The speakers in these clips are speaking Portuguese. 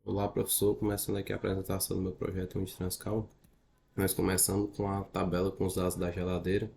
Olá, professor. Começando aqui a apresentação do meu projeto Unitranscal. Nós começamos com a tabela com os dados da geladeira,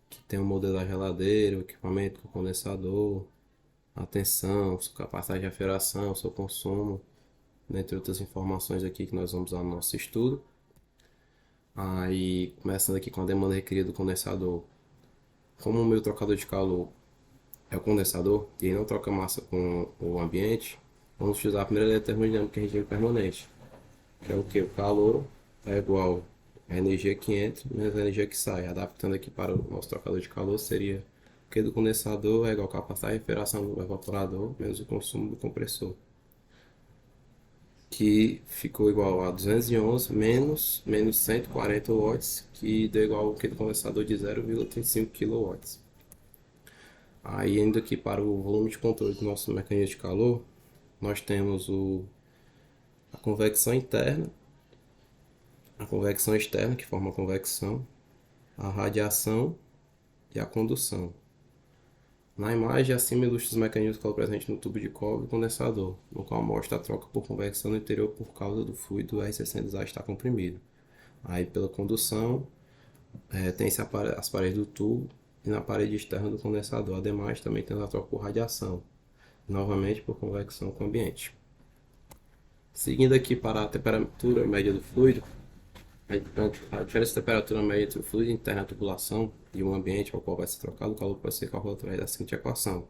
que tem o modelo da geladeira, o equipamento com condensador, a tensão, sua capacidade de aeração, seu consumo, dentre outras informações aqui que nós vamos usar no nosso estudo. Aí, começando aqui com a demanda requerida do condensador. Como o meu trocador de calor é o condensador e ele não troca massa com o ambiente, vamos utilizar a primeira lei da termodinâmica em regime permanente, que é o que? O calor é igual a energia que entra menos a energia que sai. Adaptando aqui para o nosso trocador de calor, seria o que do condensador é igual a capacidade de refrigeração do evaporador menos o consumo do compressor, que ficou igual a 211 menos 140 watts, que deu igual ao que do condensador de 0,35 kW. Aí, indo aqui para o volume de controle do nosso mecanismo de calor, nós temos a convecção interna, a convecção externa, que forma a convecção, a radiação e a condução. Na imagem, acima ilustra os mecanismos de calor presentes no tubo de cobre e condensador, no qual mostra a troca por convecção no interior por causa do fluido R600A estar comprimido. Aí, pela condução, tem-se as paredes do tubo e na parede externa do condensador. Ademais, também temos a troca por radiação, novamente por convecção com o ambiente. Seguindo aqui para a temperatura média do fluido, a diferença de temperatura média entre o fluido interno da tubulação e o ambiente ao qual vai ser trocado o calor pode ser calculado através da seguinte equação,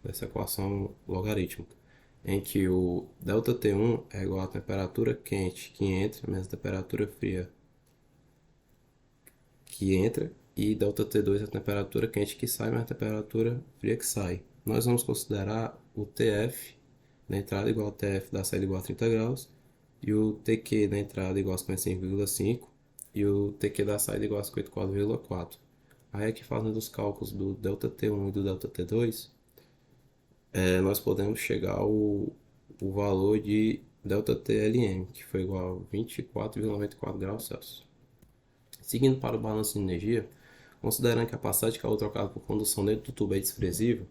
dessa equação logarítmica, em que o ΔT1 é igual à temperatura quente que entra menos a temperatura fria que entra, e ΔT2 é a temperatura quente que sai menos a temperatura fria que sai. Nós vamos considerar o TF da entrada igual ao TF da saída igual a 30 graus, e o TQ da entrada igual a 55,5 e o TQ da saída igual a 54,4. Aí aqui fazendo os cálculos do ΔT1 e do ΔT2, nós podemos chegar ao valor de ΔTLM, que foi igual a 24,94 graus Celsius. Seguindo para o balanço de energia, considerando que a passagem de calor trocada por condução dentro do tubo é desprezível,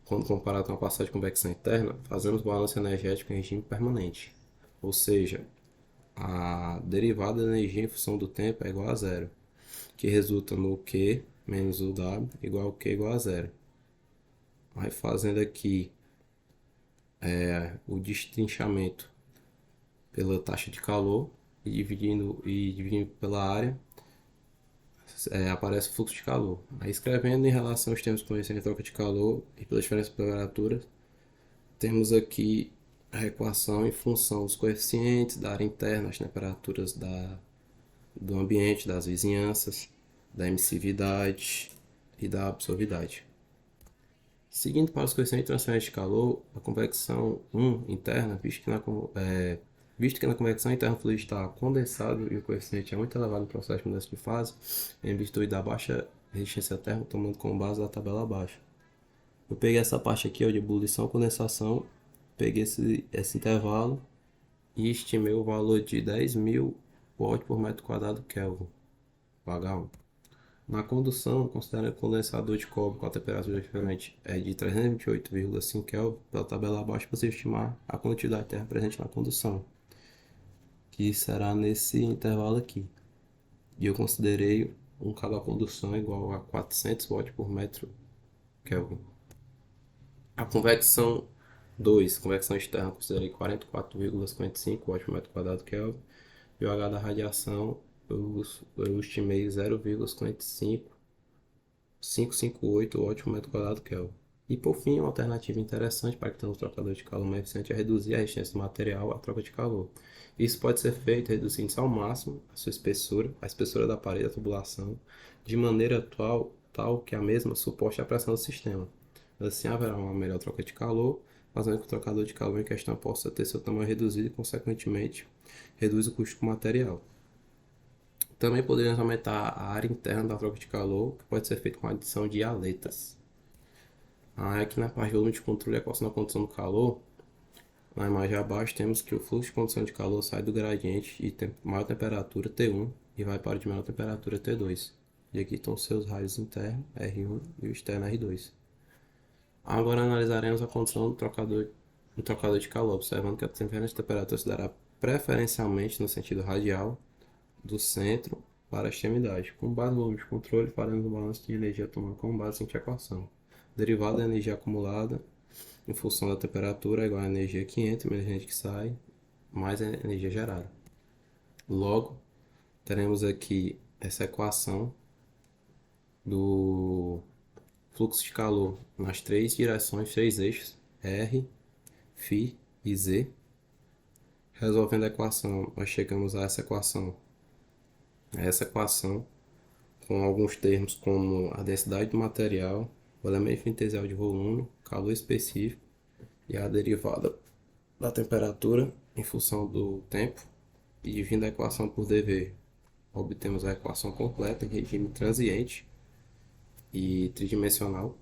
quando comparado com a passagem de convecção interna, fazemos balanço energético em regime permanente. Ou seja, a derivada da energia em função do tempo é igual a zero, que resulta no Q menos o W igual ao Q igual a zero. Aí fazendo aqui o destrinchamento pela taxa de calor e dividindo pela área, aparece o fluxo de calor. Aí escrevendo em relação aos termos conhecidos em troca de calor e pela diferença de temperatura, temos aqui a equação em função dos coeficientes da área interna, as temperaturas do ambiente, das vizinhanças, da emissividade e da absorvidade. Seguindo para os coeficientes de transferência de calor, a convecção 1 interna, visto que na convecção interna o fluido está condensado e o coeficiente é muito elevado no processo de mudança de fase, em virtude da baixa resistência térmica, tomando como base a tabela abaixo. Eu peguei essa parte aqui ó, de ebulição e condensação, peguei esse intervalo e estimei o valor de 10.000 watt por metro quadrado Kelvin, H1. Na condução, considera que o condensador de cobre com a temperatura diferente é de 328,5 Kelvin. Pela tabela abaixo, você estimar a quantidade de terra presente na condução, que será nesse intervalo aqui. E eu considerei um cabo a condução igual a 400 watts por metro Kelvin. A convecção 2, convecção externa, considerei 44,55 watts por metro quadrado Kelvin. E o H da radiação, eu estimei 0,558 watts por metro quadrado Kelvin. E por fim, uma alternativa interessante para que tenha um trocador de calor mais eficiente é reduzir a resistência do material à troca de calor. Isso pode ser feito reduzindo-se ao máximo a sua espessura, a espessura da parede da tubulação, de maneira tal que a mesma suporte a pressão do sistema. Assim haverá uma melhor troca de calor, fazendo com que o trocador de calor em questão possa ter seu tamanho reduzido e, consequentemente, reduz o custo do material. Também poderíamos aumentar a área interna da troca de calor, que pode ser feito com a adição de aletas. Aqui na parte de volume de controle e equação da condução do calor, na imagem abaixo temos que o fluxo de condução de calor sai do gradiente de maior temperatura T1 e vai para o de menor temperatura T2. E aqui estão seus raios internos, R1, e o externo R2. Agora analisaremos a condição do trocador um trocador de calor, observando que a diferença de temperatura se dará preferencialmente no sentido radial do centro para a extremidade. Com base no volume de controle, faremos um balanço de energia tomando como base a seguinte equação. Derivada da energia acumulada em função da temperatura é igual à energia que entra menos a energia que sai, mais a energia gerada. Logo, teremos aqui essa equação do fluxo de calor nas três direções, três eixos, R, φ e Z. Resolvendo a equação, nós chegamos a essa equação. Com alguns termos como a densidade do material, o elemento inicial de volume, calor específico e a derivada da temperatura em função do tempo, e dividindo a equação por dV, obtemos a equação completa em regime transiente e tridimensional.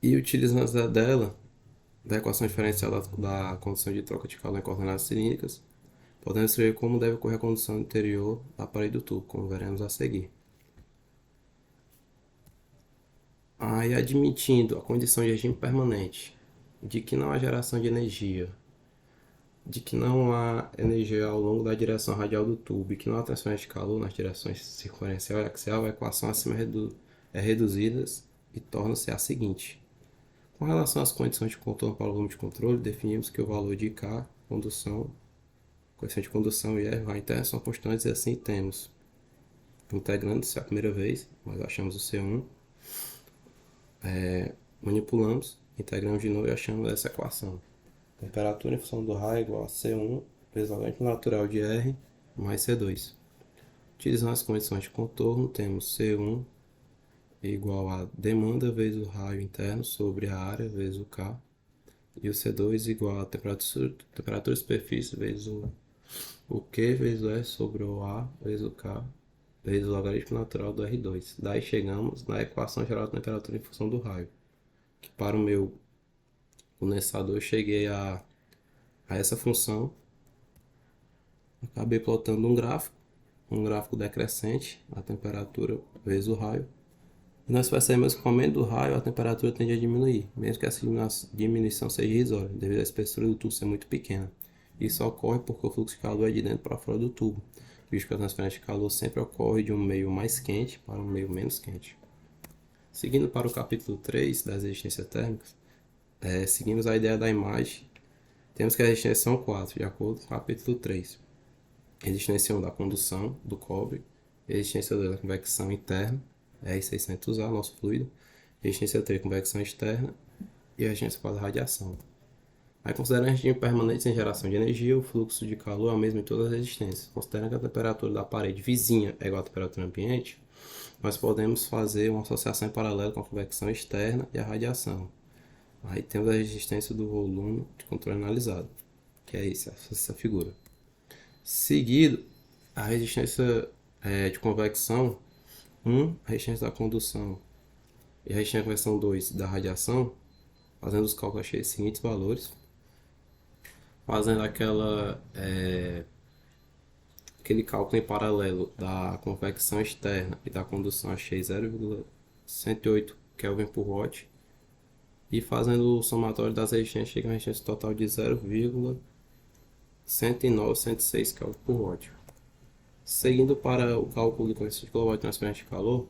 E utilizando da equação diferencial da condição de troca de calor em coordenadas cilíndricas, podemos escrever como deve ocorrer a condução interior da parede do tubo, como veremos a seguir. Aí, admitindo a condição de regime permanente, de que não há geração de energia, de que não há energia ao longo da direção radial do tubo e que não há transferência de calor nas direções circunferencial e axial, a equação acima é reduzida e torna-se a seguinte. Com relação às condições de contorno para o volume de controle, definimos que o valor de K, coeficiente de condução e R, interna são constantes e assim temos, integrando-se a primeira vez, nós achamos o C1, manipulamos, integramos de novo e achamos essa equação. Temperatura em função do raio igual a C1 vezes o logaritmo natural de R mais C2. Utilizando as condições de contorno, temos C1 igual a demanda vezes o raio interno sobre a área vezes o K, e o C2 igual a temperatura de superfície vezes o Q vezes o S sobre o A vezes o K vezes o logaritmo natural do R2. Daí chegamos na equação geral da temperatura em função do raio, que para o meu condensador eu cheguei a essa função. Acabei plotando um gráfico decrescente, a temperatura vezes o raio. E nós percebemos que com o aumento do raio a temperatura tende a diminuir, mesmo que essa diminuição seja irrisória, devido à espessura do tubo ser muito pequena. Isso ocorre porque o fluxo de calor é de dentro para fora do tubo, visto que a transferência de calor sempre ocorre de um meio mais quente para um meio menos quente. Seguindo para o capítulo 3 das resistências térmicas, seguimos a ideia da imagem. Temos que as resistências são 4, de acordo com o capítulo 3. Resistência 1 da condução do cobre, resistência 2 da convecção interna, R600A, nosso fluido, resistência 3 convecção externa e a resistência 4 radiação. Aí, considerando regime permanente sem geração de energia, o fluxo de calor é o mesmo em todas as resistências. Considerando que a temperatura da parede vizinha é igual à temperatura ambiente, nós podemos fazer uma associação em paralelo com a convecção externa e a radiação. Aí temos a resistência do volume de controle analisado, que é essa figura. Seguido, a resistência de convecção 1, a resistência da condução e a resistência de convecção 2 da radiação, fazendo os cálculos, achei os seguintes valores. Fazendo aquele cálculo em paralelo da convecção externa e da condução, achei 0,108 Kelvin por watt. E fazendo o somatório das resistências, chega a uma resistência total de 0,109,106 Kelvin por watt. Seguindo para o cálculo de coeficiente de kW de transferência de calor,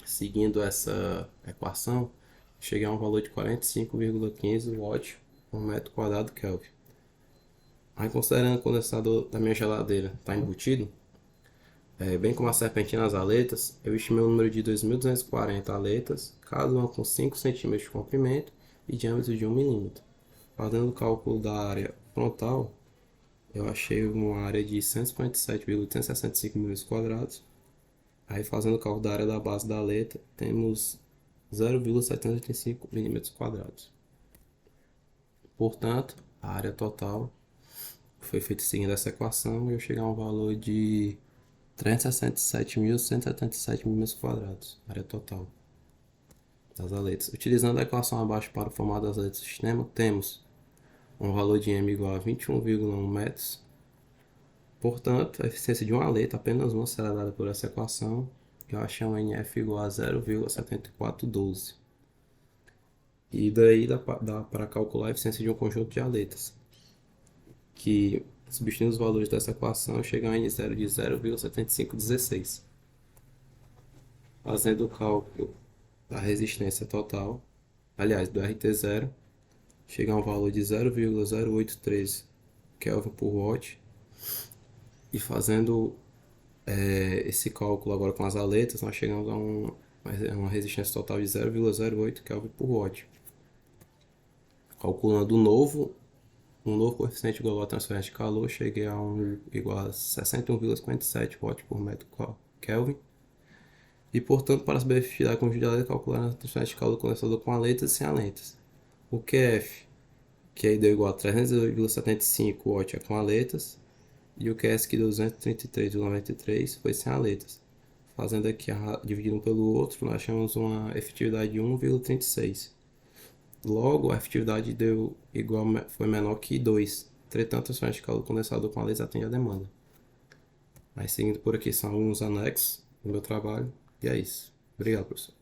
seguindo essa equação, cheguei a um valor de 45,15 watts por metro quadrado Kelvin. Aí, considerando que o condensador da minha geladeira está embutido, bem como as serpentinas aletas, eu estimei o número de 2.240 aletas, cada uma com 5 cm de comprimento e diâmetro de 1 mm. Fazendo o cálculo da área frontal, eu achei uma área de 157,865 mm². Aí, fazendo o cálculo da área da base da aleta, temos 0,785 mm². Portanto, a área total foi feita seguindo essa equação e eu cheguei a um valor de 367.177 mm², área total das aletas. Utilizando a equação abaixo para o formato das aletas do sistema, temos um valor de M igual a 21,1 metros. Portanto, a eficiência de uma aleta, apenas uma, será dada por essa equação. Eu achei um NF igual a 0,7412. E daí dá para calcular a eficiência de um conjunto de aletas, que, substituindo os valores dessa equação, chega a n zero de 0,7516. Fazendo o cálculo da resistência total, aliás, do RT0, chega a um valor de 0,0813 Kelvin por watt. E fazendo esse cálculo agora com as aletas, nós chegamos a uma resistência total de 0,08 Kelvin por watt. Calculando um novo coeficiente global de transferência de calor, cheguei a igual a 61,57 watts por metro Kelvin. E, portanto, para saber a efetividade conjunta de aletas, calcular a transferência de calor do condensador com aletas e sem aletas. O QF, que aí deu igual a 300,75 watts com aletas, e o QS que deu 233,93 foi sem aletas. Fazendo aqui, dividindo um pelo outro, nós achamos uma efetividade de 1,36. Logo, a efetividade foi menor que 2. Entretanto, a transferência de calor condensado com a laser atende a demanda. Mas seguindo por aqui são alguns anexos do meu trabalho. E é isso. Obrigado, professor.